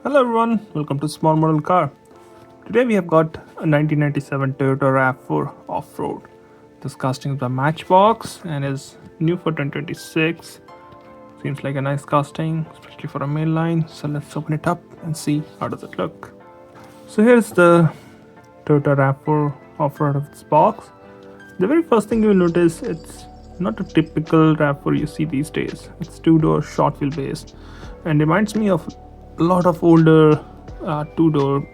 Hello everyone, welcome to Small Model Car. Today we have got a 1997 Toyota RAV4 off-road. This casting is by Matchbox and is new for 2026. Seems like a nice casting, especially for a mainline. So let's open it up and see how does it look. So here's the Toyota RAV4 off-road of this box. The very first thing you will notice, it's not a typical RAV4 you see these days. It's two-door short wheelbase and reminds me of a lot of older two-door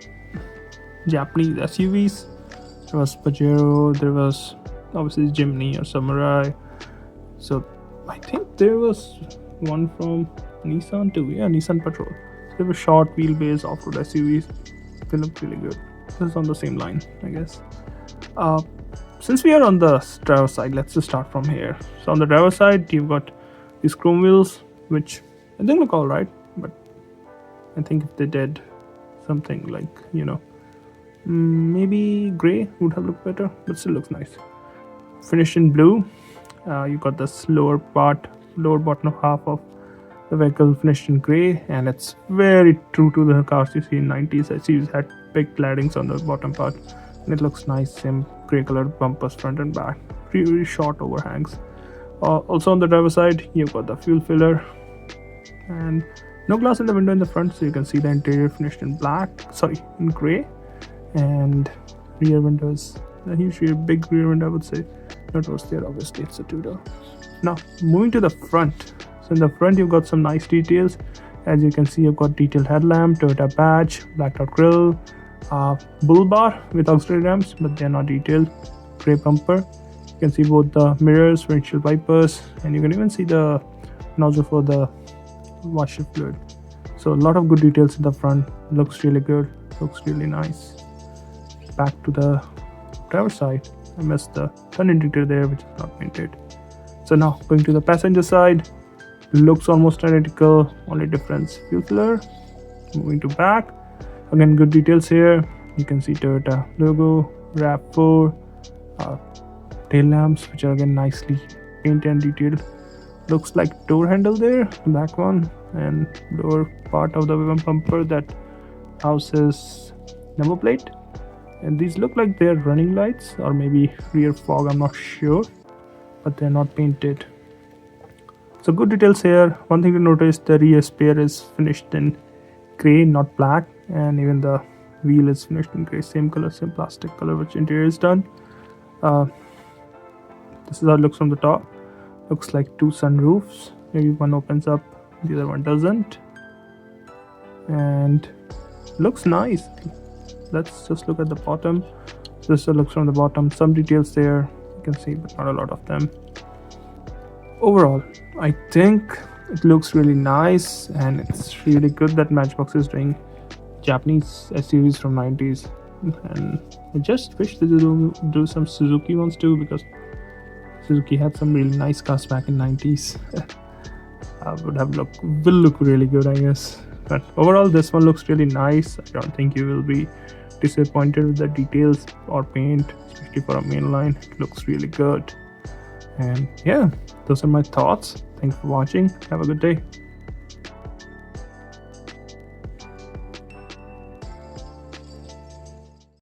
Japanese SUVs. There was Pajero, there was obviously Jimny or Samurai. So I think there was one from Nissan too. Yeah, Nissan Patrol. So they were short wheelbase off-road SUVs. They look really good. This is on the same line, I guess. Since we are on the driver side, let's just start from here. So on the driver side, you've got these chrome wheels, which I think look alright, but I think if they did something like, maybe gray would have looked better, but still looks nice. Finished in blue. You got this lower bottom half of the vehicle finished in gray, and it's very true to the cars you see in 90s. SUVs had big claddings on the bottom part, and it looks nice. Same gray colored bumpers front and back, really short overhangs. Also on the driver side, you've got the fuel filler, and no glass in the window in the front, so you can see the interior finished in in gray. And rear windows, a huge big rear window, I would say. No doors there, obviously, it's a two-door. Now, moving to the front. So in the front, you've got some nice details. As you can see, you've got detailed headlamp, Toyota badge, blacked out grille, bull bar with auxiliary ramps, but they're not detailed. Gray bumper. You can see both the mirrors, windshield wipers, and you can even see the nozzle for the washer fluid. So a lot of good details in the front. Looks really good, looks really nice. Back to the driver's side, I missed the turn indicator there, which is not painted. So now going to the passenger side, looks almost identical, only difference fuel filler. Moving to back, again good details here. You can see Toyota logo, RAV4, tail lamps, which are again nicely painted and detailed. Looks like door handle there, the back one, and lower part of the bumper that houses number plate. And these look like they're running lights or maybe rear fog, I'm not sure, but they're not painted. So good details here. One thing to notice, the rear spare is finished in gray, not black, and even the wheel is finished in gray, same color, same plastic color, which interior is done. This is how it looks from the top. Looks like two sunroofs. Maybe one opens up, the other one doesn't. And looks nice. Let's just look at the bottom. This looks from the bottom. Some details there you can see, but not a lot of them. Overall, I think it looks really nice, and it's really good that Matchbox is doing Japanese SUVs from 90s. And I just wish they do some Suzuki ones too, because Suzuki had some really nice cars back in 90s. Will look really good, I guess. But overall, this one looks really nice. I don't think you will be disappointed with the details or paint, especially for a mainline. It looks really good. And yeah, those are my thoughts. Thanks for watching. Have a good day.